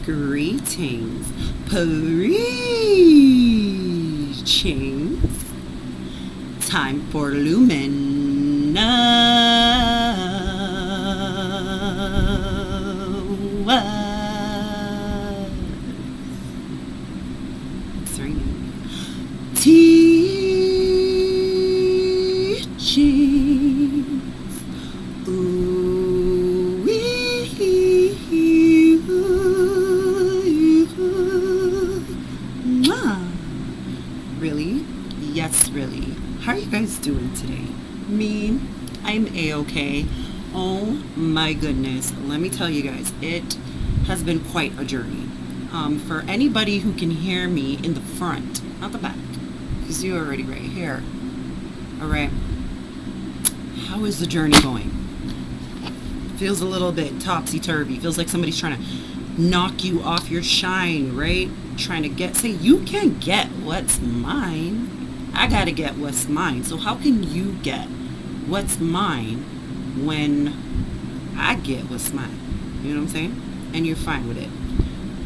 Greetings. Preachings. Time for Lumen. It's ringing. Teachings. Ooh, really? Yes, really. How are you guys doing today? Me, I'm A-okay. Oh my goodness. Let me tell you guys, it has been quite a journey. For anybody who can hear me in the front, not the back, because you're already right here. All right. How is the journey going? Feels a little bit topsy-turvy. Feels like somebody's trying to knock you off your shine, right? Trying to say, you can't get what's mine. I gotta get what's mine. So how can you get what's mine when I get what's mine? You know what I'm saying? And you're fine with it.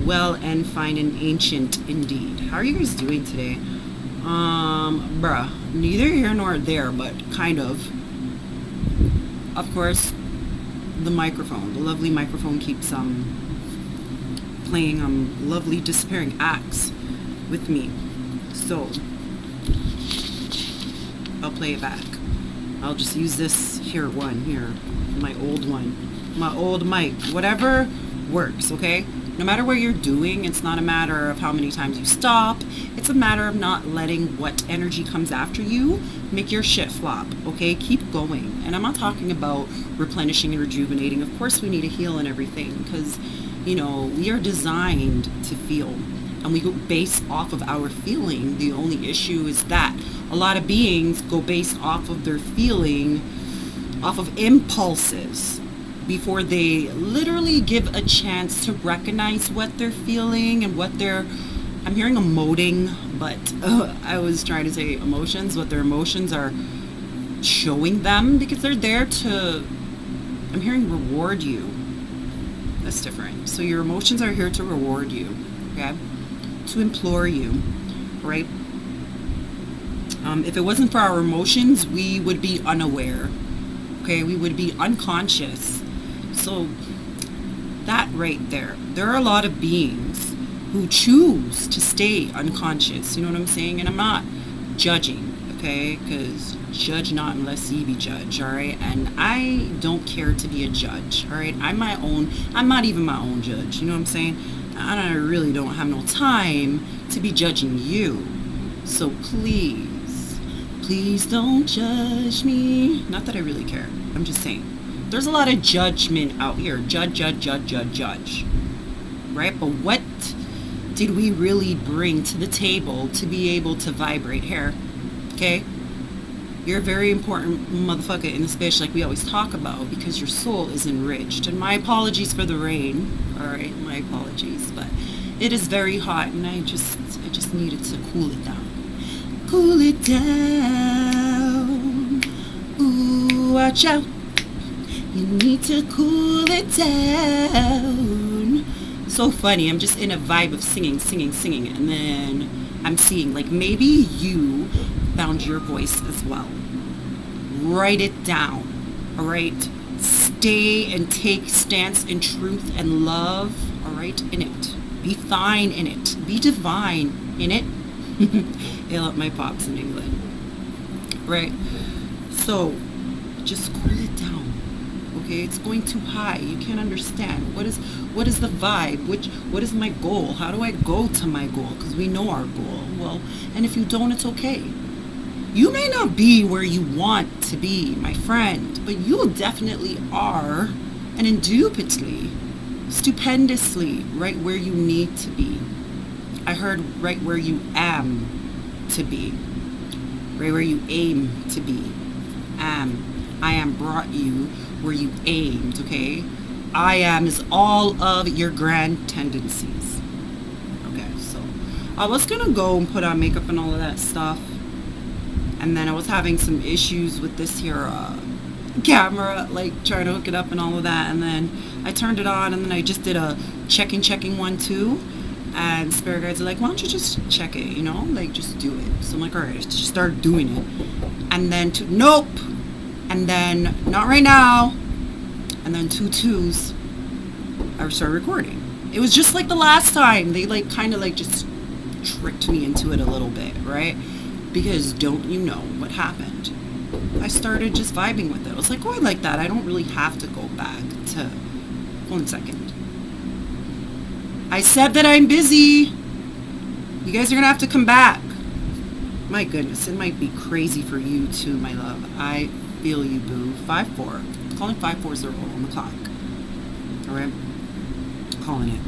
Well and fine and ancient indeed. How are you guys doing today? Neither here nor there, but kind of. Of course, the microphone, the lovely microphone keeps playing lovely disappearing acts with me. So I'll play it back. I'll just use this one here, my old mic, whatever works, okay? No matter what you're doing, it's not a matter of how many times you stop. It's a matter of not letting what energy comes after you make your shit flop, okay? Keep going. And I'm not talking about replenishing and rejuvenating. Of course we need to heal and everything because, you know, we are designed to feel. And we go based off of our feeling. The only issue is that a lot of beings go based off of their feeling, off of impulses, before they literally give a chance to recognize what they're feeling and what they're, I'm hearing emoting, but I was trying to say emotions, what their emotions are showing them because they're there to, I'm hearing reward you. That's different. So your emotions are here to reward you, okay? To implore you, right? If it wasn't for our emotions, we would be unaware, okay? We would be unconscious. So that right there are a lot of beings who choose to stay unconscious, you know what I'm saying? And I'm not judging, okay? Because judge not unless ye be judged, all right? And I don't care to be a judge, all right? I'm not even my own judge, you know what I'm saying? I really don't have no time to be judging you. So please don't judge me. Not that I really care. I'm just saying. There's a lot of judgment out here. Judge. Right? But what did we really bring to the table to be able to vibrate here? Okay? You're a very important motherfucker in this bitch like we always talk about because your soul is enriched. And my apologies for the rain. Alright, my apologies. But it is very hot and I just needed to cool it down. Cool it down. Ooh, watch out. You need to cool it down. So funny. I'm just in a vibe of singing. And then I'm seeing like maybe you found your voice as well. Write it down. All right. Stay and take stance in truth and love. All right. In it. Be fine in it. Be divine in it. Hail up my pops in England. Right. So just cool it down. Okay, it's going too high. You can't understand. What is the vibe? What is my goal? How do I go to my goal? Because we know our goal. Well, and if you don't, it's okay. You may not be where you want to be, my friend, but you definitely are, and indubitably, stupendously, right where you need to be. I heard right where you am to be. Right where you aim to be. I am brought you where you aimed, okay? I am is all of your grand tendencies. Okay, so I was gonna go and put on makeup and all of that stuff, and then I was having some issues with this here camera, like trying to hook it up and all of that. And then I turned it on, and then I just did a checking one too. And spirit guides are like, why don't you just check it, you know, like just do it. So I'm like, all right, just start doing it. And then nope. And then not right now. And then 2 2s. I started recording. It was just like the last time. They like kind of like just tricked me into it a little bit, right? Because don't you know what happened? I started just vibing with it. I was like, oh, I like that. I don't really have to go back to... 1 second. I said that I'm busy. You guys are going to have to come back. My goodness, it might be crazy for you too, my love. I feel you, boo. 5-4. Calling 5-4 on the clock. All right? Calling it.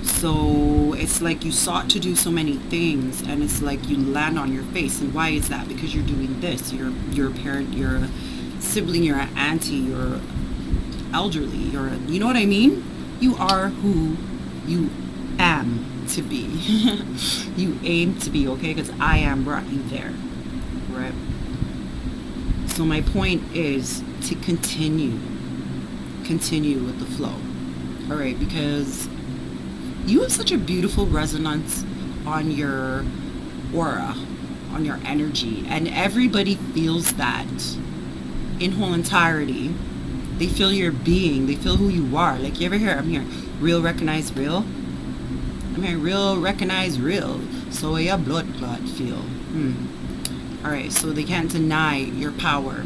So it's like you sought to do so many things, and it's like you land on your face. And why is that? Because you're doing this. You're a parent, you're a sibling, you're an auntie, you're elderly, you know what I mean? You are who you am to be. You aim to be, okay? Because I am brought you there, right? So my point is to continue with the flow, all right? Because you have such a beautiful resonance on your aura, on your energy, and everybody feels that in whole entirety. They feel your being. They feel who you are. Like, you ever hear, I'm hearing real, recognize, real. I'm hearing real, recognize, real. So your blood clot feel. All right, so they can't deny your power,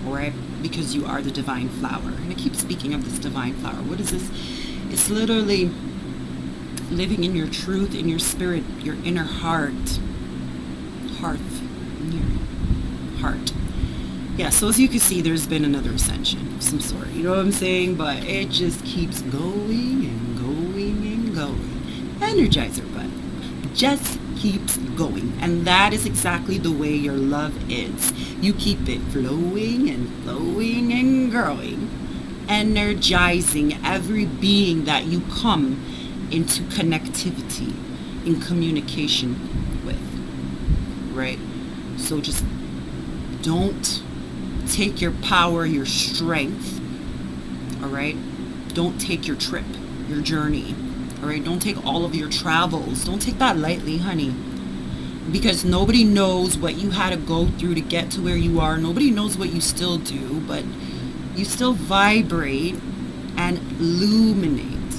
all right? Because you are the divine flower. And I keep speaking of this divine flower. What is this? It's literally living in your truth, in your spirit, your inner heart. Hearth. In your heart. Yeah, so as you can see, there's been another ascension of some sort. You know what I'm saying? But it just keeps going and going and going. Energizer, but just keeps going. And that is exactly the way your love is. You keep it flowing and growing. Energizing every being that you come into connectivity, in communication with. Right? So just don't take your power, your strength, all right? Don't take your trip, your journey, all right? Don't take all of your travels. Don't take that lightly, honey, because nobody knows what you had to go through to get to where you are. Nobody knows what you still do, but you still vibrate and illuminate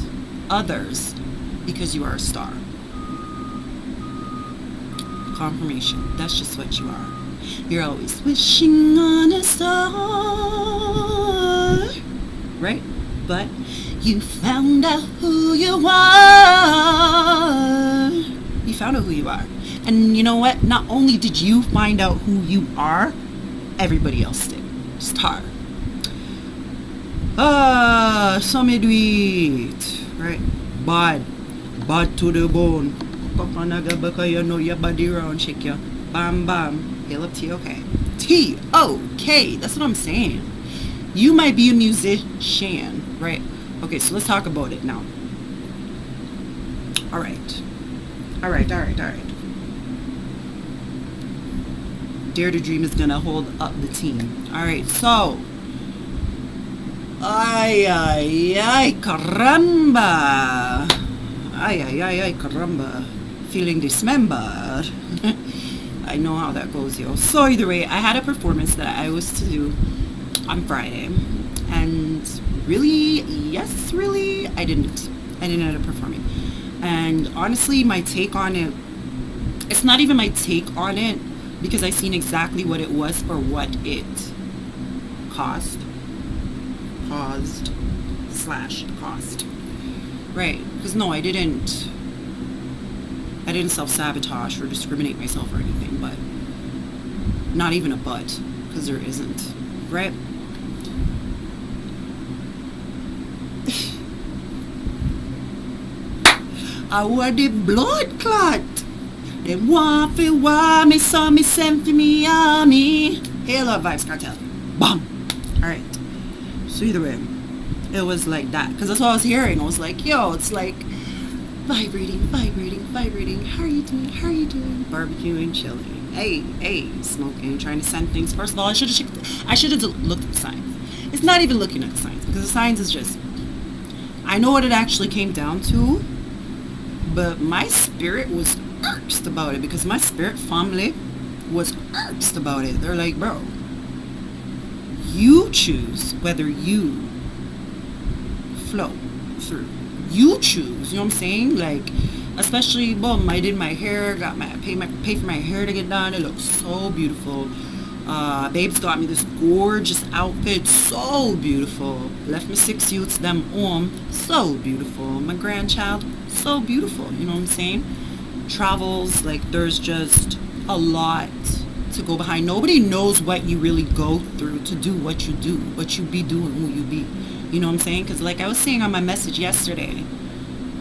others because you are a star. Confirmation. That's just what you are. You're always wishing on a star, right? But you found out who you are. You found out who you are. And you know what? Not only did you find out who you are, everybody else did. Star. So me do it. Right? Bad to the bone. You know your body round, shake ya. Bam, bam. Hail up T-O-K. T-O-K. That's what I'm saying. You might be a musician, right? Okay, so let's talk about it now. All right. Dare to Dream is going to hold up the team. All right, so. Ay, caramba. Ay, caramba. Feeling dismembered. I know how that goes, yo. So either way, I had a performance that I was to do on Friday. And really, I didn't end up performing. And honestly, my take on it, it's not even my take on it, because I seen exactly what it was for what it caused. Right. Because no, I didn't self-sabotage or discriminate myself or anything, but not even a but, because there isn't, right? I want the blood clot. They want me, saw me, sent for me, army. Hey, Love Vibes Cartel. Bam. All right. So either way, it was like that, because that's what I was hearing. I was like, yo, it's like vibrating. How are you doing? Barbecuing, chilling. Hey, smoking, trying to send things. First of all, I should have looked at the signs. It's not even looking at the signs, because the signs is just, I know what it actually came down to, but my spirit was irked about it, because my spirit family was irked about it. They're like, bro, you choose whether you flow through. You choose, you know what I'm saying? Like, especially, boom, I did my hair, pay for my hair to get done. It looks so beautiful. Babes got me this gorgeous outfit, so beautiful. Left me 6 youths, them home, so beautiful. My grandchild, so beautiful, you know what I'm saying? Travels, like, there's just a lot to go behind. Nobody knows what you really go through to do, what you be doing, who you be. You know what I'm saying? Because like I was saying on my message yesterday,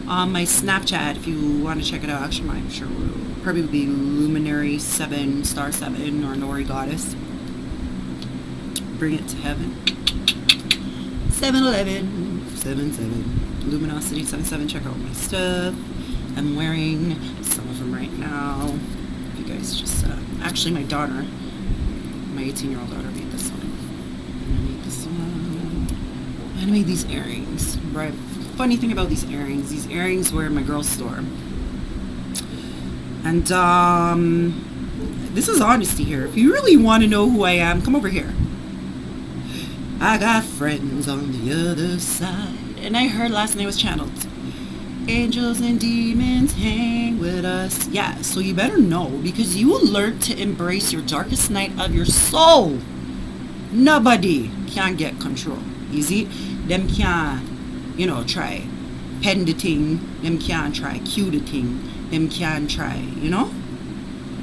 on my Snapchat, if you want to check it out, actually I'm sure will probably be Luminary 7, Star 7, or Nori Goddess. Bring it to heaven. 7-Eleven, 7-7, Luminosity 77. Check out my stuff. I'm wearing some of them right now. If you guys just, actually my daughter, my 18-year-old daughter made this one. I made these earrings, right? Funny thing about these earrings were in my girl's store. And this is honesty here. If you really want to know who I am, come over here. I got friends on the other side. And I heard last night was channeled, angels and demons hang with us. Yeah, so you better know, because you will learn to embrace your darkest night of your soul. Nobody can get control. Easy. Them can't, try pen the thing. Them can't try cue the thing. Them can't try,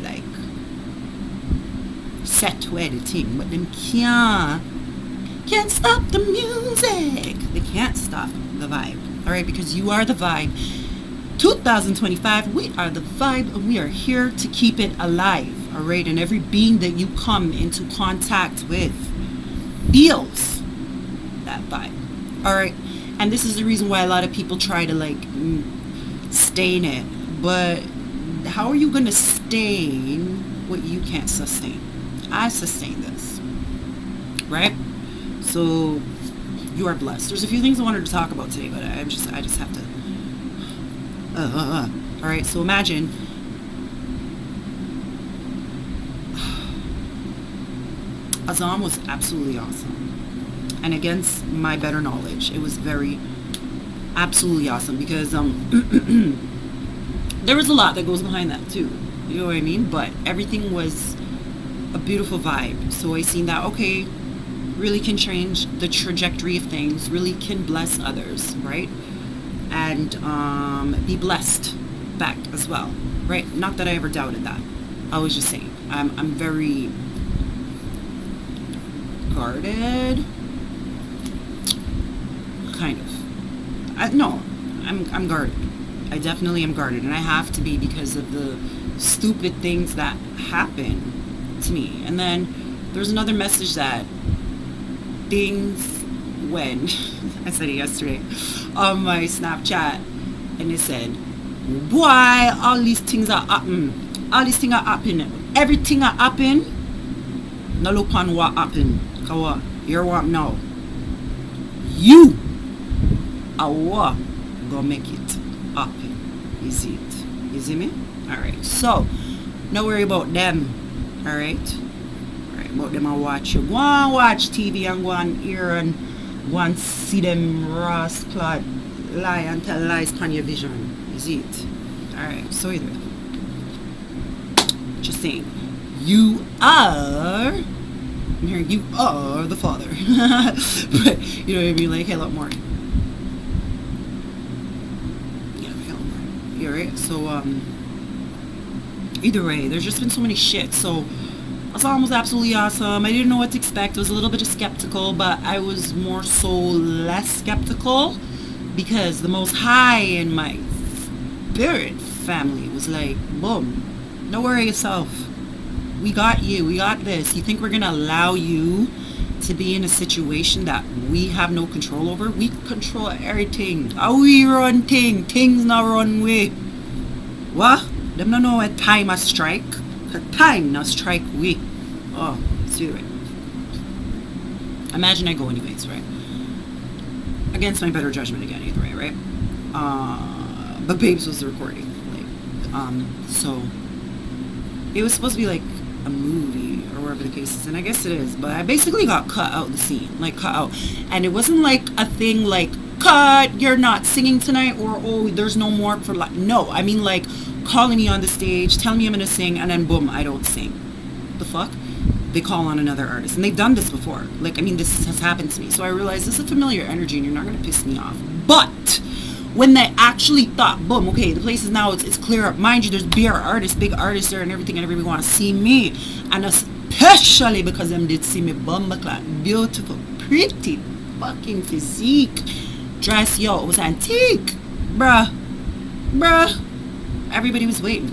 like set where the thing. But them can't stop the music. They can't stop the vibe. Alright, because you are the vibe. 2025, we are the vibe, and we are here to keep it alive. Alright, and every being that you come into contact with feels that vibe. Alright, and this is the reason why a lot of people try to like stain it. But how are you going to stain what you can't sustain? I sustain this. Right? So you are blessed. There's a few things I wanted to talk about today, but I just have to. All right. So imagine. Azam was absolutely awesome, and against my better knowledge, it was very absolutely awesome, because there was a lot that goes behind that too. You know what I mean? But everything was a beautiful vibe. So I seen that, okay, really can change the trajectory of things, really can bless others, right? And be blessed back as well, right? Not that I ever doubted that. I was just saying, I'm very guarded, kind of. I'm guarded. I definitely am guarded, and I have to be, because of the stupid things that happen to me. And then there's another message that things when I said it yesterday on my Snapchat, and it said, "Why all these things are happening? All these things are happening. Everything are happening. Now look on what happened. Cause what? Hear what now? You are what gonna make it happen. Is it? You see me? All right. So, no worry about them. All right. About them and watch you. Go and watch TV and go and hear and go and see them rascal lie and tell lies on your vision. Is it? Alright, so either way. Just saying. You are, I'm hearing you are the father. But you know what I mean? Like, hey, a lot more. Yeah, a lot more. You alright? So either way, there's just been so many shit. So Asylum was absolutely awesome. I didn't know what to expect. I was a little bit skeptical, but I was more so less skeptical, because the Most High in my spirit family was like, boom, don't worry yourself. We got you. We got this. You think we're going to allow you to be in a situation that we have no control over? We control everything. How we run things. Things not run way. What? Them don't know what time I strike. 'Cause time now strike we. Oh, see the way. Imagine I go anyways, right? Against my better judgment again, either way, right? But Babes was the recording, like, so it was supposed to be like a movie or whatever the case is, and I guess it is, but I basically got cut out the scene, like cut out, and it wasn't like a thing like cut, you're not singing tonight, or oh, there's no more for like, no, I mean like calling me on the stage, telling me I'm gonna sing, and then boom, I don't sing. The fuck? They call on another artist, and they've done this before. Like, I mean, this has happened to me, so I realized this is a familiar energy, and you're not gonna piss me off. But when they actually thought, boom, okay, the place is now, it's clear up. Mind you, there's big artists there and everything, and everybody want to see me. And especially because them did see me bumbleclad, beautiful, pretty, fucking physique. Dress, yo, it was antique. Bruh. Everybody was waiting.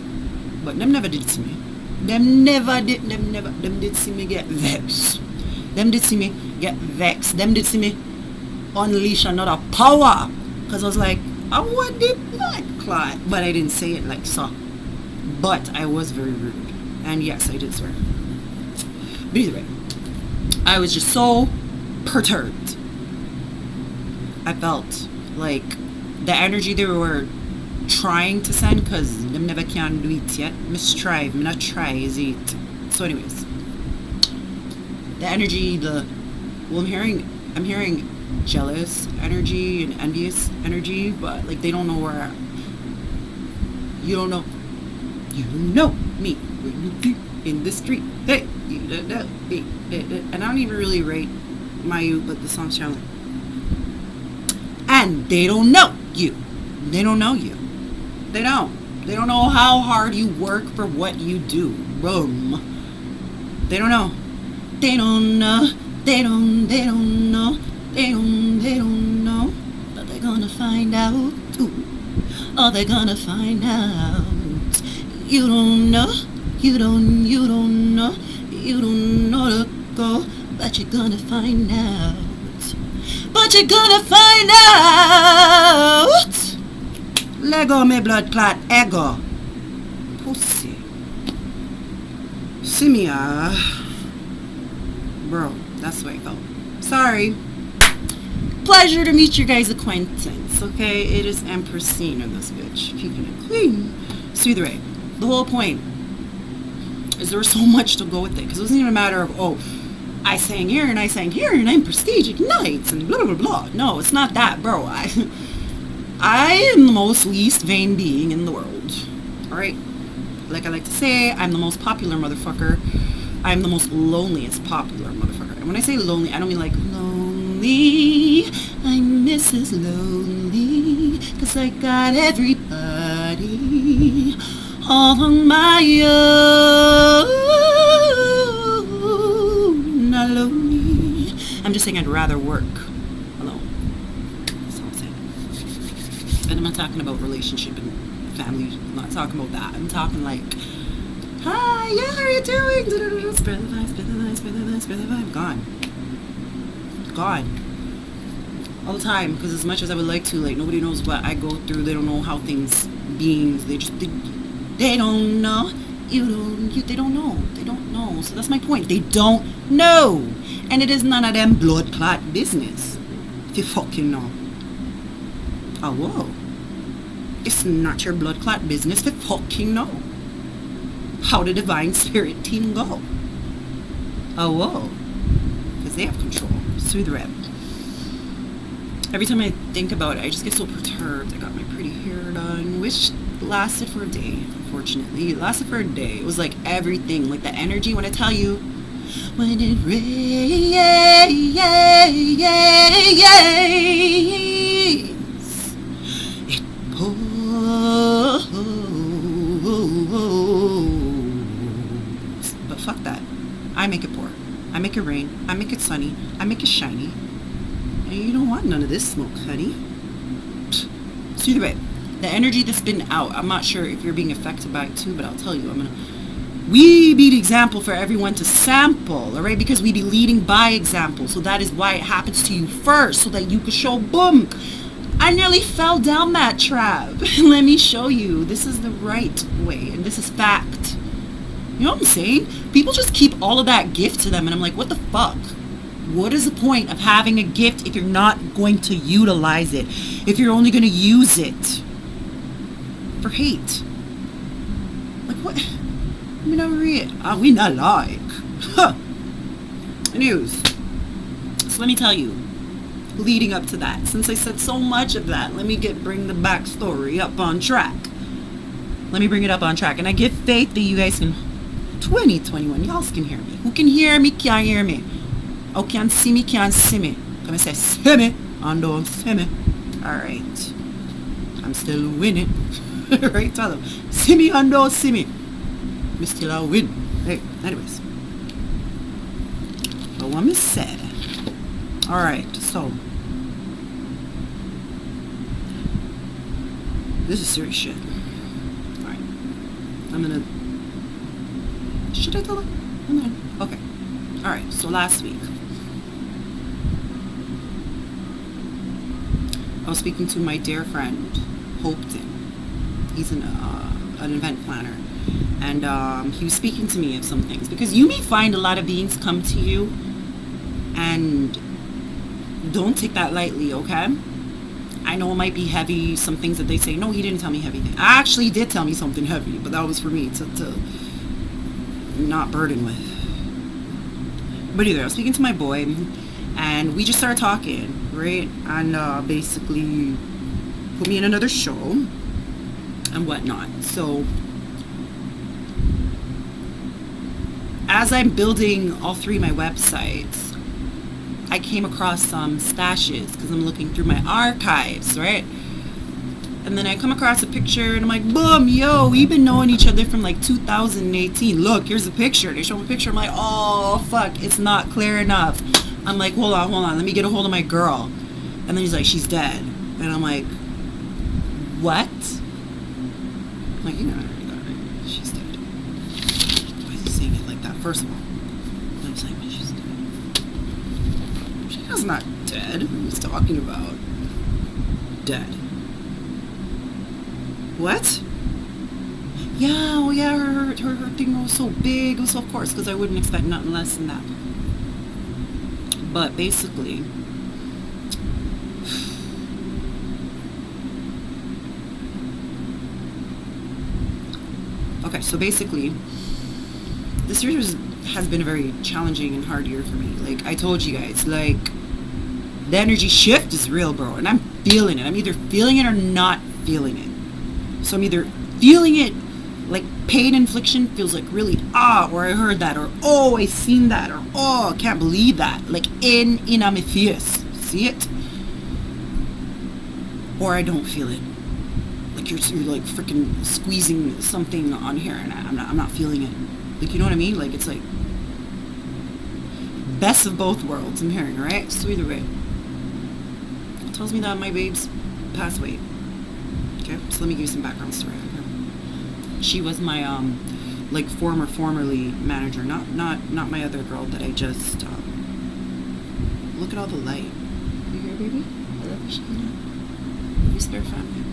But them never did see me. Them did see me get vexed. Them did see me get vexed. Them did see me unleash another power. Because I was like, I want the blood clot. But I didn't say it like so. But I was very rude. And yes, I did swear. But either way, I was just so perturbed. I felt like the energy they were trying to send, because them never can do it yet. Me strive, me not try, is it? So anyways, the energy, I'm hearing jealous energy and envious energy, but like they don't know where you don't know me when you be in the street, hey, you don't know me, and I don't even really rate my youth, but the song's challenge, and they don't know you, they don't know how hard you work for what you do. Boom. They don't know but they're gonna find out. Ooh. Oh, they're gonna find out. You don't know to go, but you're gonna find out. Lego me blood clot ego. Pussy. See me, bro, that's the way I felt. Sorry. Pleasure to meet your guys' acquaintance, okay? It is Empressina, this bitch. Keeping it clean. So either way, the whole point is there was so much to go with it, because it wasn't even a matter of, oh, I sang here and I'm Prestige Ignites and blah blah blah. No, it's not that, bro. I am the most least vain being in the world. Alright? Like I like to say, I'm the most popular motherfucker. I'm the most loneliest popular motherfucker. And when I say lonely, I don't mean like lonely. I'm Mrs. Lonely. 'Cause I got everybody all on my own. Not lonely. I'm just saying I'd rather work alone. That's all I'm saying. And I'm not talking about relationship and family. I'm not talking about that. I'm talking like, hi, yeah, how are you doing? Spread the vibe, spread the vibe, spread the vibe, spread the vibe. Gone. All the time. Because as much as I would like to, like, nobody knows what I go through. They don't know how things, beings, they don't know. They don't know. They don't know. So that's my point. They don't know. And it is none of them blood clot business. If you fucking know. Oh, whoa. It's not your blood clot business to fucking know how the divine spirit team go. Oh, whoa. Because they have control. Through the rep. Every time I think about it, I just get so perturbed. I got my pretty hair done, which lasted for a day, unfortunately. It lasted for a day. It was like everything, like the energy, when I tell you, when it rains, it pours. But fuck that. I make it pour. I make it rain. I make it sunny. I make it shiny. And you don't want none of this smoke, honey. So either way, the energy that's been out, I'm not sure if you're being affected by it too, but I'll tell you, we be the example for everyone to sample, alright? Because we be leading by example. So that is why it happens to you first, so that you could show, boom, I nearly fell down that trap. Let me show you. This is the right way, and this is fact. You know what I'm saying? People just keep all of that gift to them, and I'm like, what the fuck? What is the point of having a gift if you're not going to utilize it? If you're only going to use it for hate? Like, what? I mean, I'm read. We not like. Huh. News. So let me tell you, leading up to that, since I said so much of that, let me bring the backstory up on track. Let me bring it up on track. And I give faith that you guys can, 2021, y'all can hear me. Who can hear me, can't hear me. Who can see me, can't see me. Come and say, see me, and don't see me. Alright. I'm still winning. Right, tell them. See me and don't see me. Me still a win. Hey, anyways. But what me said. Alright, so. This is serious shit. Alright. I'm gonna. Should I tell her? I'm gonna. Okay. Alright, so last week. I was speaking to my dear friend, Hopeton. He's an event planner. And he was speaking to me of some things. Because you may find a lot of beings come to you. And don't take that lightly, okay? I know it might be heavy, some things that they say. No, he didn't tell me heavy things. Actually, he did tell me something heavy. But that was for me to not burden with. But either, I was speaking to my boy. And we just started talking, right? And basically put me in another show and whatnot. So as I'm building all three of my websites, I came across some stashes because I'm looking through my archives, right? And then I come across a picture and I'm like, boom, yo, we've been knowing each other from like 2018. Look, here's a picture. They show me a picture. I'm like, oh, fuck, it's not clear enough. I'm like, hold on, let me get a hold of my girl. And then he's like, she's dead. And I'm like, what? I'm like, you know, she's dead. Why is he saying it like that? First of all, I'm saying she's dead. She's not dead. What he's talking about? Dead. What? Yeah, well, yeah, her thing was so big. It was, of course, because I wouldn't expect nothing less than that. But basically, okay, so basically, this year has been a very challenging and hard year for me. Like, I told you guys, like, the energy shift is real, bro, and I'm feeling it. I'm either feeling it or not feeling it. So I'm either feeling it, like pain infliction feels like really, or I heard that, or oh, I seen that, or oh, I can't believe that, like in my face, see it, or I don't feel it, like you're like freaking squeezing something on here, and I'm not feeling it, like, you know what I mean? Like, it's like best of both worlds I'm hearing, right? So either way, it tells me that my babes passed away. Okay, so let me give you some background story on her. She was my like formerly manager, not my other girl that I just look at all the light. You hear, baby? I love you, Sheena. You spare family.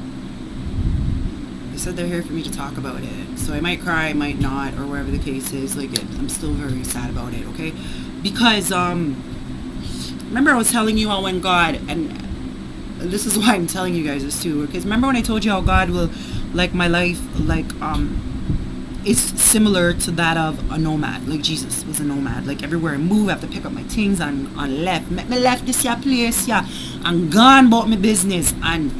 They said they're here for me to talk about it, so I might cry, I might not, or whatever the case is. Like, I'm still very sad about it, okay? Because remember I was telling you how when God, and this is why I'm telling you guys this too, because remember when I told you how God will, like, my life, like, is similar to that of a nomad. Like, Jesus was a nomad. Like, everywhere I move, I have to pick up my things and left. Me left this here place, yeah, and gone about my business, and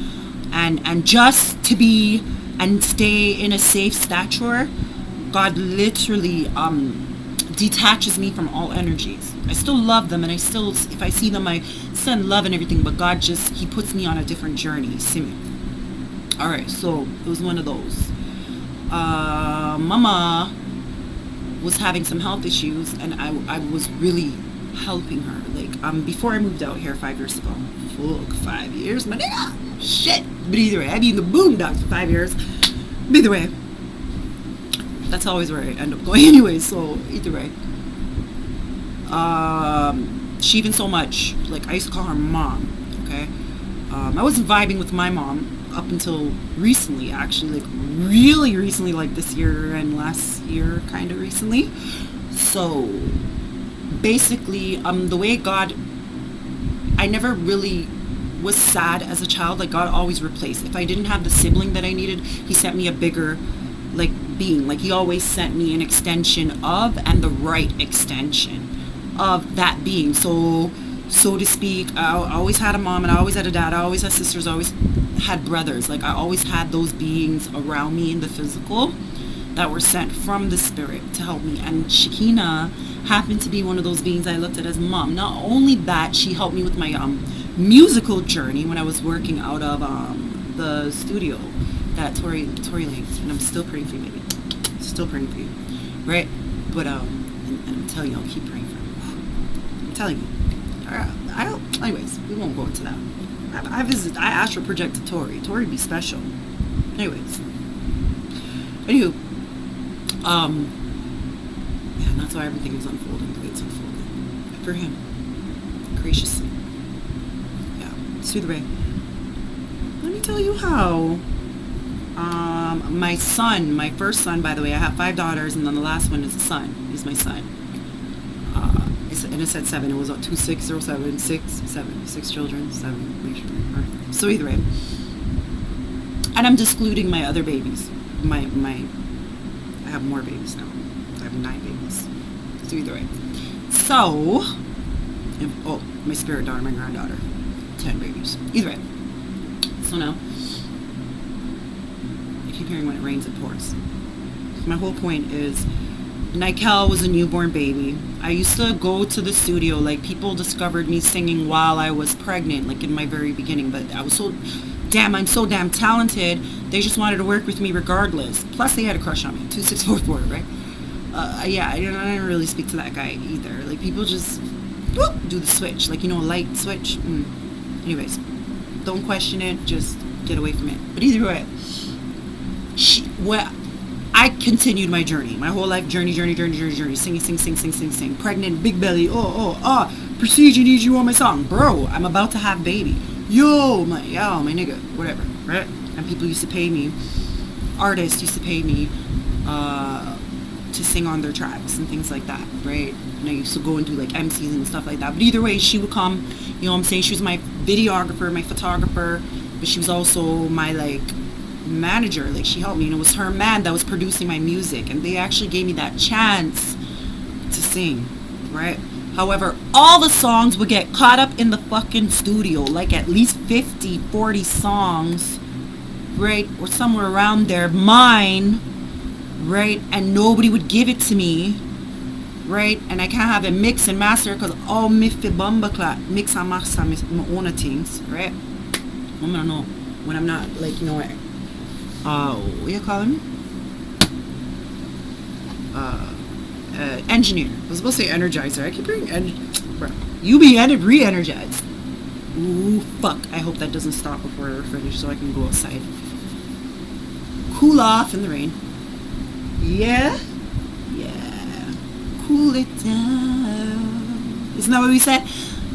just to be and stay in a safe stature, God literally detaches me from all energies. I still love them, and I still, if I see them, I send love and everything, but God just, he puts me on a different journey. See me? Alright, so it was one of those. Mama was having some health issues, and I was really helping her. Like, before I moved out here 5 years ago. Fuck, 5 years, my nigga! Shit! But either way, I've been in the boondocks for 5 years. But either way, that's always where I end up going anyway, so either way. She even so much, like, I used to call her mom, okay? I wasn't vibing with my mom, up until recently, actually, like really recently, like this year and last year, kind of recently. So basically, the way God, I never really was sad as a child. Like God always replaced. If I didn't have the sibling that I needed, he sent me a bigger like being. Like he always sent me an extension of, and the right extension of that being. So to speak, I always had a mom, and I always had a dad. I always had sisters. I always had brothers. Like I always had those beings around me in the physical that were sent from the spirit to help me. And Shekinah happened to be one of those beings I looked at as mom. Not only that, she helped me with my musical journey when I was working out of the studio that Tori links, and I'm still praying for you, baby. Still praying for you, right? But and I'm telling you, I'll keep praying for you. I'm telling you. Anyways, we won't go into that. I astral projected Tori. Tori be special. Anyways, anywho, yeah, and that's why everything is unfolding the way it's unfolding for him, graciously. Yeah, it's through the way. Let me tell you how. My son, my first son, by the way, I have 5 daughters, and then the last one is a son. He's my son. And it said 7. It was 2607, 6 children, 7. Make sure. All right. So either way, and I'm excluding my other babies. I have more babies now. I have 9 babies. So either way. So, my spirit daughter, my granddaughter, 10 babies. Either way. So now, I keep hearing when it rains, it pours. My whole point is, Nikel was a newborn baby. I used to go to the studio, like people discovered me singing while I was pregnant, like in my very beginning, but I'm so damn talented, they just wanted to work with me regardless. Plus they had a crush on me, 2644, right? Yeah, I didn't really speak to that guy either. Like people just whoop, do the switch, like light switch. Anyways, don't question it, just get away from it. But either way, I continued my journey, my whole life journey, sing, pregnant, big belly, Prestige needs you on my song, bro, I'm about to have baby, my nigga, whatever, right? And people used to pay me, artists used to pay me, to sing on their tracks and things like that, right? And I used to go and do like MCs and stuff like that, but either way, she would come, she was my videographer, my photographer, but she was also my like, manager. Like she helped me, and it was her man that was producing my music, and they actually gave me that chance to sing, right? However, all the songs would get caught up in the fucking studio, like at least 40 songs, right? Or somewhere around there, mine, right? And nobody would give it to me, right? And I can't have it mix and master because all me fi bumba clat mix and master my own things, right? I'm gonna know when I'm not like what you call him? Engineer. I was supposed to say energizer. I keep hearing bro. You be re-energized. Ooh, fuck. I hope that doesn't stop before I finish so I can go outside. Cool off in the rain. Yeah? Yeah. Cool it down. Isn't that what we said?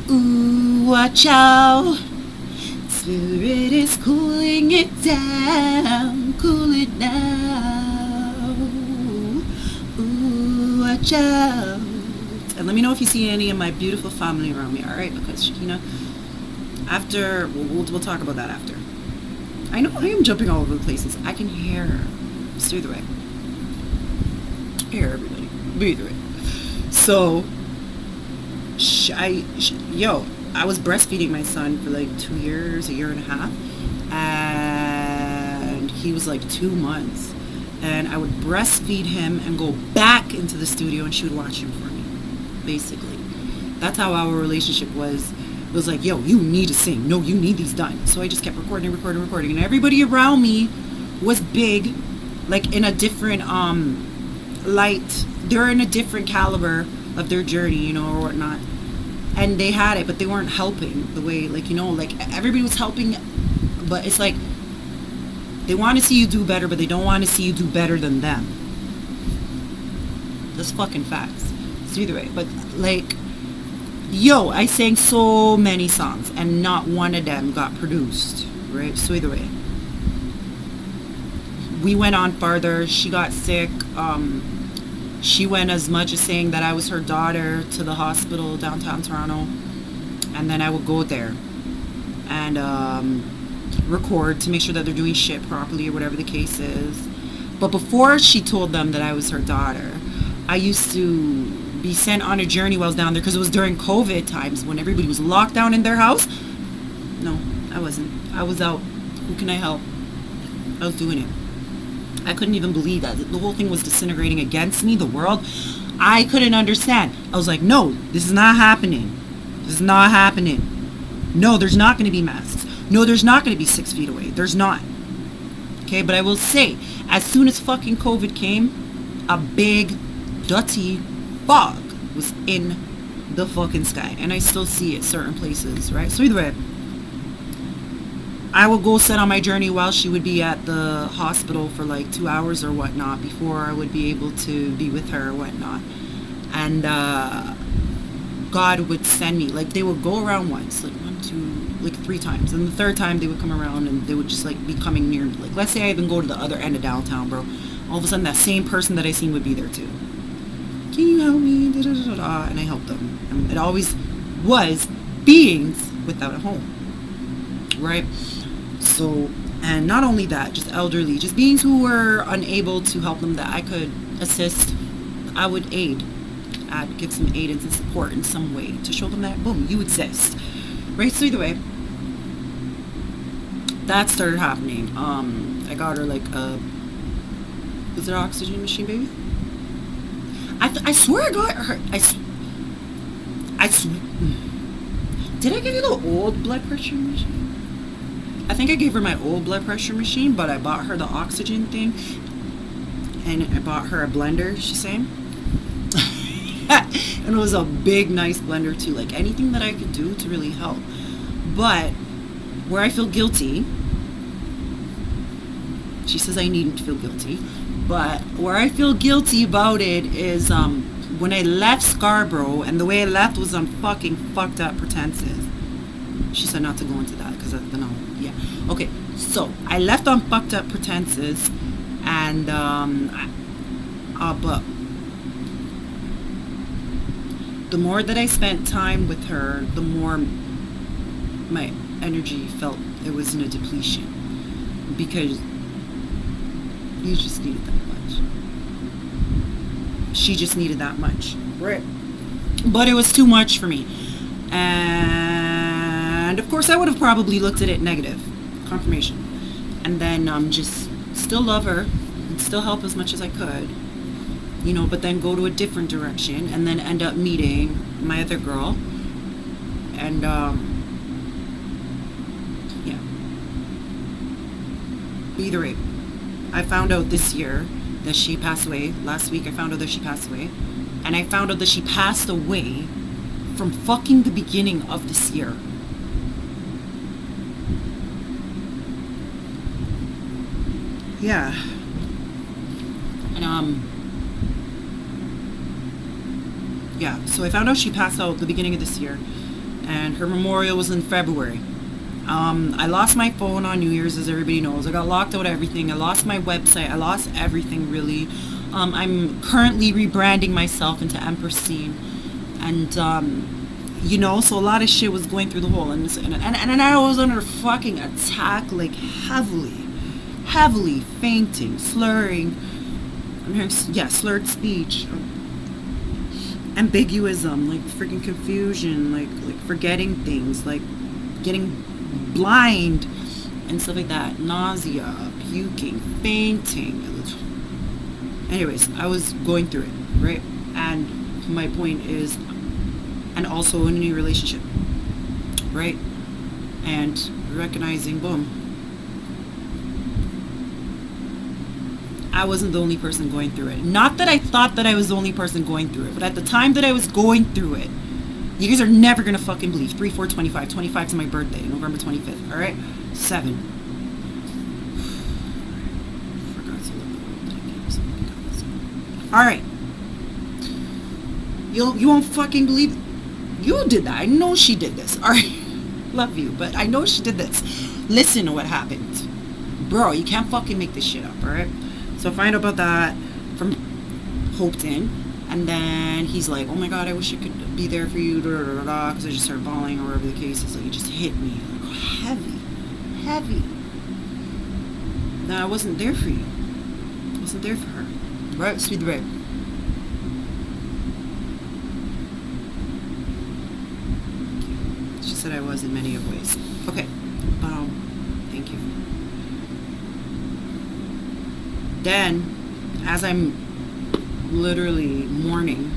Ooh, watch out. Spirit is cooling it down, cool it now. Ooh, watch out. And let me know if you see any of my beautiful family around me, alright? Because Shekinah, after, we'll talk about that after. I know I am jumping all over the places. I can hear her. Just through the way. Hear everybody. Breathe through it. So, I was breastfeeding my son for like 2 years, a year and a half, and he was like 2 months, and I would breastfeed him and go back into the studio, and she would watch him for me, basically. That's how our relationship was. It was like, yo, you need to sing. No, you need these done. So I just kept recording, and everybody around me was big, like in a different light. They're in a different caliber of their journey, or whatnot. And they had it, but they weren't helping the way, like, everybody was helping, but it's like, they want to see you do better, but they don't want to see you do better than them. That's fucking facts. It's either way. But, like, I sang so many songs, and not one of them got produced, right? So either way. we went on farther. She got sick. She went as much as saying that I was her daughter to the hospital downtown Toronto. And then I would go there and record to make sure that they're doing shit properly or whatever the case is. But before she told them that I was her daughter, I used to be sent on a journey while I was down there because it was during COVID times when everybody was locked down in their house. No, I wasn't. I was out. Who can I help? I was doing it. I couldn't even believe that. The whole thing was disintegrating against me, the world. I couldn't understand. I was like, no, this is not happening. This is not happening. No, there's not going to be masks. No, there's not going to be 6 feet away. There's not. Okay, but I will say, as soon as fucking COVID came, a big, dirty fog was in the fucking sky. And I still see it certain places, right? So either way, I would go set on my journey while she would be at the hospital for like 2 hours or whatnot before I would be able to be with her or whatnot. And God would send me, like they would go around once, like 1, 2, like 3 times. And the third time they would come around and they would just like be coming near me. Like let's say I even go to the other end of downtown, bro. All of a sudden that same person that I seen would be there too. Can you help me? Da, da, da, da. And I helped them. And it always was beings without a home. Right? So, and not only that, just elderly, just beings who were unable to help them that I could assist, I would aid. I'd give some aid and some support in some way to show them that, boom, you exist. Right? So either way, that started happening. I got her like a, was it an oxygen machine, baby? I swear I got her, did I give you the old blood pressure machine? I think I gave her my old blood pressure machine, but I bought her the oxygen thing, and I bought her a blender, she's saying. And it was a big, nice blender too, like anything that I could do to really help. But where I feel guilty, she says I needn't feel guilty, but where I feel guilty about it is when I left Scarborough, and the way I left was on fucking fucked up pretenses. She said not to go into that because I don't know. Yeah. Okay. So I left on fucked up pretenses, and but the more that I spent time with her, the more my energy felt it was in a depletion, because you just needed that much. She just needed that much. Right. But it was too much for me. And of course I would have probably looked at it negative. Confirmation. And then just still love her and still help as much as I could. You know, but then go to a different direction and then end up meeting my other girl. And yeah. Either way, I found out this year that she passed away. Last week I found out that she passed away. And I found out that she passed away from fucking the beginning of this year. Yeah. And yeah, so I found out she passed out at the beginning of this year, and her memorial was in February. I lost my phone on New Year's, as everybody knows. I got locked out of everything. I lost my website. I lost everything, really. I'm currently rebranding myself into Empress Scene, and you know, so a lot of shit was going through the hole, and I was under fucking attack, like heavily fainting, slurring. I'm hearing, yeah, slurred speech, ambiguism, like freaking confusion, like forgetting things, like getting blind and stuff like that, nausea, puking, fainting. Anyways, I was going through it, right? And my point is, and also in a new relationship, right? And recognizing, boom, I wasn't the only person going through it. Not that I thought that I was the only person going through it, but at the time that I was going through it, you guys are never gonna fucking believe. 3/4/25, 25 to my birthday, November 25th. All right, 7. Forgot to look at. All right, you won't fucking believe it. You did that. I know she did this. All right, love you, but I know she did this. Listen to what happened. bro, you can't fucking make this shit up, alright? So I find out about that from Hopeton, and then he's like, oh my god, I wish I could be there for you, because I just started bawling, or whatever the case is. Like, it just hit me, like, heavy. No, I wasn't there for you. I wasn't there for her. Right, sweet right. She said I was in many of ways. Okay, thank you. Then, as I'm literally mourning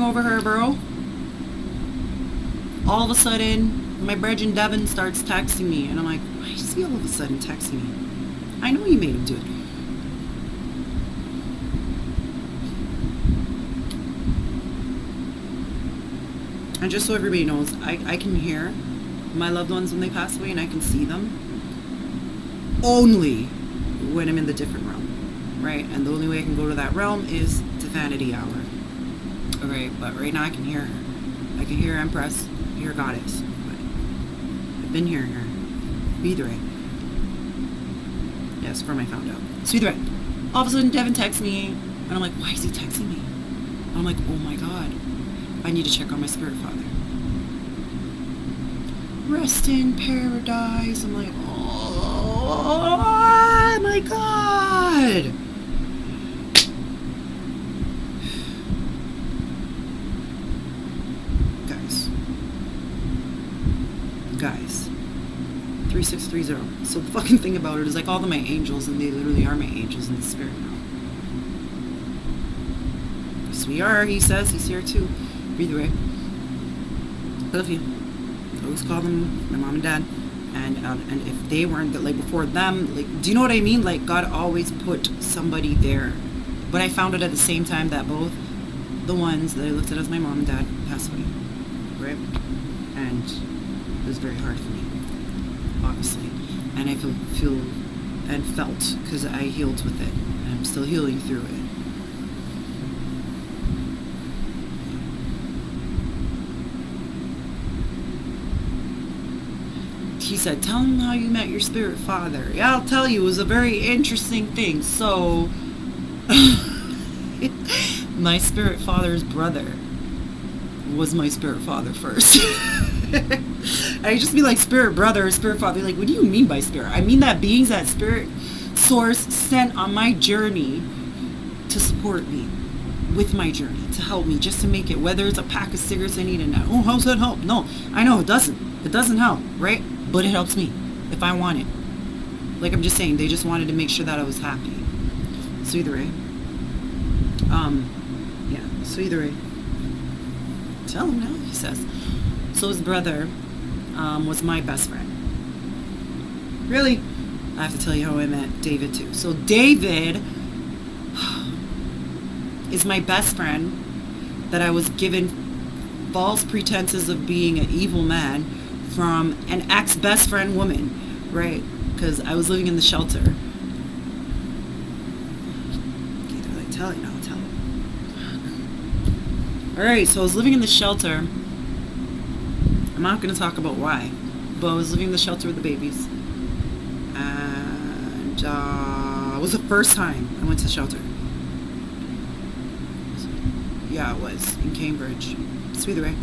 over her, bro, all of a sudden, my brethren Devin starts texting me, and I'm like, why is he all of a sudden texting me? I know you made him do it. And just so everybody knows, I can hear my loved ones when they pass away, and I can see them only when I'm in the different realm, right? And the only way I can go to that realm is to Vanity Hour. Alright, but right now I can hear her. I can hear Empress, hear Goddess. But I've been hearing her. Either way. Yes, from I found out. So either way, all of a sudden Devin texts me, and I'm like, why is he texting me? And I'm like, oh my god, I need to check on my spirit father. Rest in paradise. I'm like, oh my god. Guys, 3630. So the fucking thing about it is, like, all of my angels, and they literally are my angels in the spirit now. Yes, we are, he says. He's here too. Either way, I love you. I always call them my mom and dad. And if they weren't, like, before them, like, do you know what I mean? Like, God always put somebody there. But I found it at the same time that both the ones that I looked at as my mom and dad passed away. Right? And it was very hard for me, obviously, and I feel and felt, because I healed with it, and I'm still healing through it. He said, tell him how you met your spirit father. Yeah, I'll tell you, it was a very interesting thing. So my spirit father's brother was my spirit father first. I just be like, spirit brother, spirit father. Like, what do you mean by spirit? I mean that beings that spirit source sent on my journey to support me with my journey, to help me, just to make it, whether it's a pack of cigarettes I need and oh, how's that help? No, I know it doesn't help, right? But it helps me if I want it. Like, I'm just saying, they just wanted to make sure that I was happy. So either way, yeah, so either way, tell him now, he says. So his brother was my best friend. Really? I have to tell you how I met David too. So David is my best friend that I was given false pretenses of being an evil man from an ex-best friend woman, right? Because I was living in the shelter. Okay, they're like, tell it now, tell it. Alright, so I was living in the shelter. I'm not going to talk about why, but I was living in the shelter with the babies. And it was the first time I went to the shelter. Yeah, it was in Cambridge. So either way,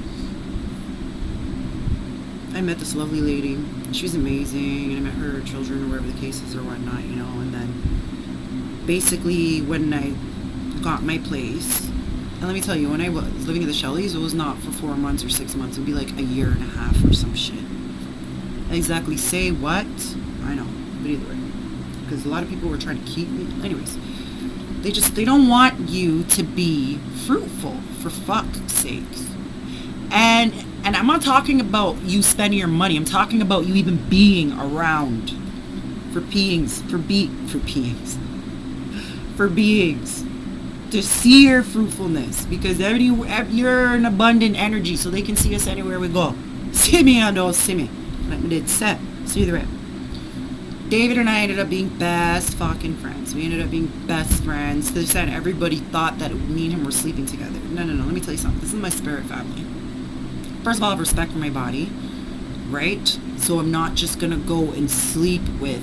I met this lovely lady. She was amazing, and I met her children, or whatever the case is, or whatnot, you know. And then basically when I got my place, and let me tell you, when I was living in the Shelleys, it was not for 4 months or 6 months. It would be like a year and a half or some shit. Exactly say what? I know, but either way, because a lot of people were trying to keep me. Anyways, they don't want you to be fruitful, for fuck's sakes. And I'm not talking about you spending your money. I'm talking about you even being around for beings, to see your fruitfulness, because you're an abundant energy, so they can see us anywhere we go. See me and don't see me. Like we did set. See the way. David and I ended up being best fucking friends. We ended up being best friends. To the extent everybody thought that me and him were sleeping together. No. Let me tell you something. This is my spirit family. First of all, I have respect for my body. right? So I'm not just gonna go and sleep with,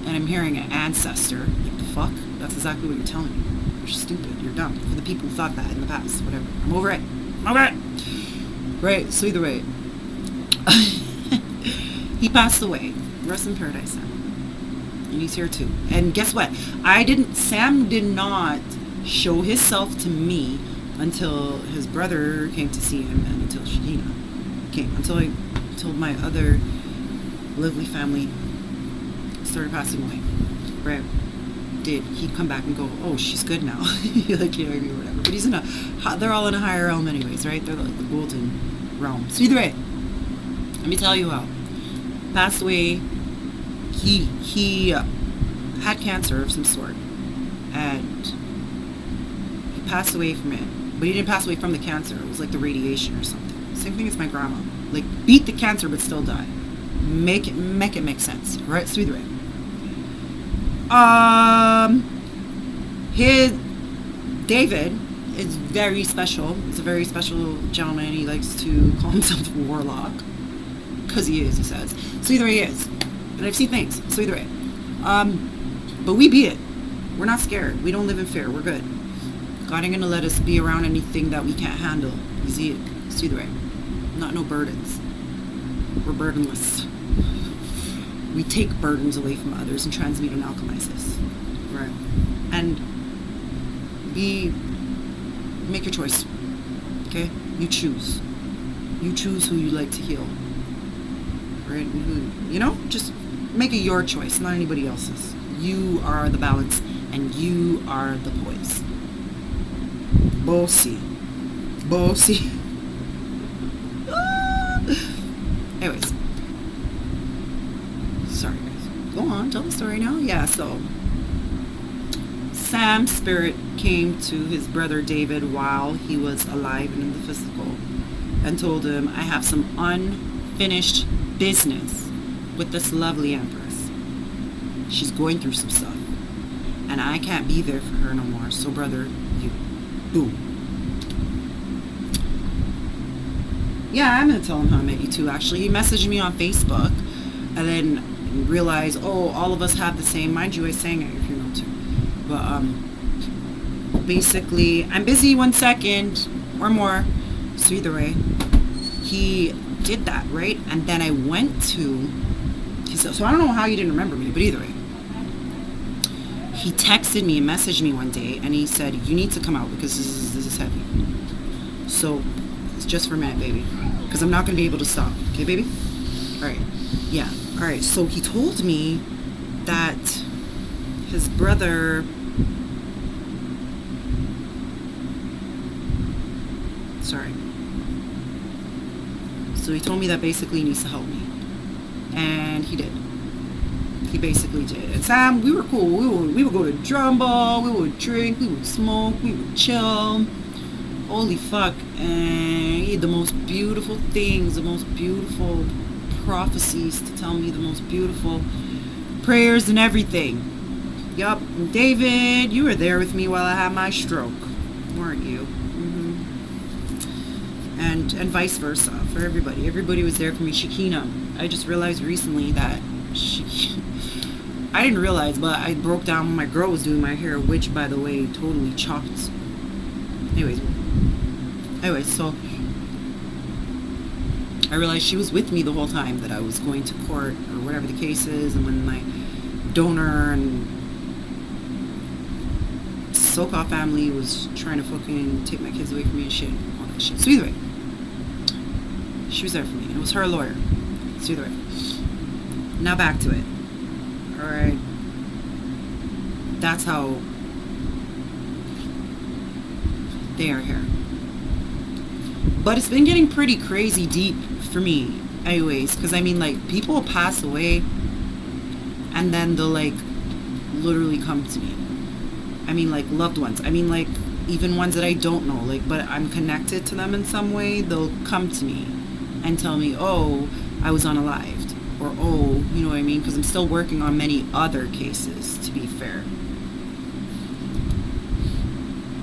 and I'm hearing an ancestor. Like, the fuck? That's exactly what you're telling me. You're stupid. You're dumb. For the people who thought that in the past. Whatever. I'm over it. I'm over it. Right, so either way. He passed away. Rest in paradise, Sam. And he's here too. And guess what? Sam did not show himself to me until his brother came to see him, and until Shakina came. Until my other lovely family started passing away. Right? He'd come back and go, oh, she's good now. Like, you know, or whatever. But they're all in a higher realm anyways, right? They're like the golden realm. So either way, let me tell you how. Passed away. He had cancer of some sort, and he passed away from it. But he didn't pass away from the cancer. It was like the radiation or something. Same thing as my grandma. Like, beat the cancer but still die. Make it make sense, right? So either way. His David is very special. He's a very special gentleman. He likes to call himself a warlock. Because he is, he says. So either way he is. And I've seen things. So either way. But we beat it. We're not scared. We don't live in fear. We're good. God ain't gonna let us be around anything that we can't handle. You see it? So either way. Not no burdens. We're burdenless. We take burdens away from others and transmute and alchemize this. Right. And make your choice. Okay? You choose. You choose who you like to heal. Right? You know? Just make it your choice, not anybody else's. You are the balance, and you are the poise. Bossy. Anyways. Sorry, guys. Go on, tell the story now. Yeah, so Sam's spirit came to his brother David while he was alive and in the physical, and told him, I have some unfinished business with this lovely empress. She's going through some stuff, and I can't be there for her no more. So brother, you. Boom. Yeah, I'm gonna tell him how I met you too. Actually, he messaged me on Facebook, and then realized, oh, all of us have the same. Mind you, I sang at your funeral too. But basically, I'm busy 1 second or more. So either way, he did that, right? And then I went to. So I don't know how you didn't remember me, but either way, he texted me and messaged me one day, and he said, you need to come out because this is heavy. So it's just for a minute, baby, because I'm not going to be able to stop. Okay, baby? All right. Yeah. All right. So he told me that his brother... Sorry. So he told me that basically he needs to help me. And he did. He basically did. And Sam, we were cool. We would go to drum ball. We would drink. We would smoke. We would chill. Holy fuck. And he had the most beautiful things, the most beautiful prophecies to tell me, the most beautiful prayers and everything. Yup. And David, you were there with me while I had my stroke, weren't you? And vice versa for everybody. Everybody was there for me. Shakina, I just realized recently that I didn't realize, but I broke down when my girl was doing my hair, which, by the way, totally chopped. Anyways, so I realized she was with me the whole time that I was going to court or whatever the case is, and when my donor and so-called family was trying to fucking take my kids away from me and shit, all that shit. So either way, she was there for me, and it was her lawyer. So either way, now back to it. Alright, that's how they are here. But it's been getting pretty crazy deep for me anyways, because I mean, like, people pass away and then they'll like literally come to me. I mean, like, loved ones. I mean, like, even ones that I don't know, like, but I'm connected to them in some way. They'll come to me and tell me, oh, I was unalived, or oh, you know what I mean, because I'm still working on many other cases, to be fair.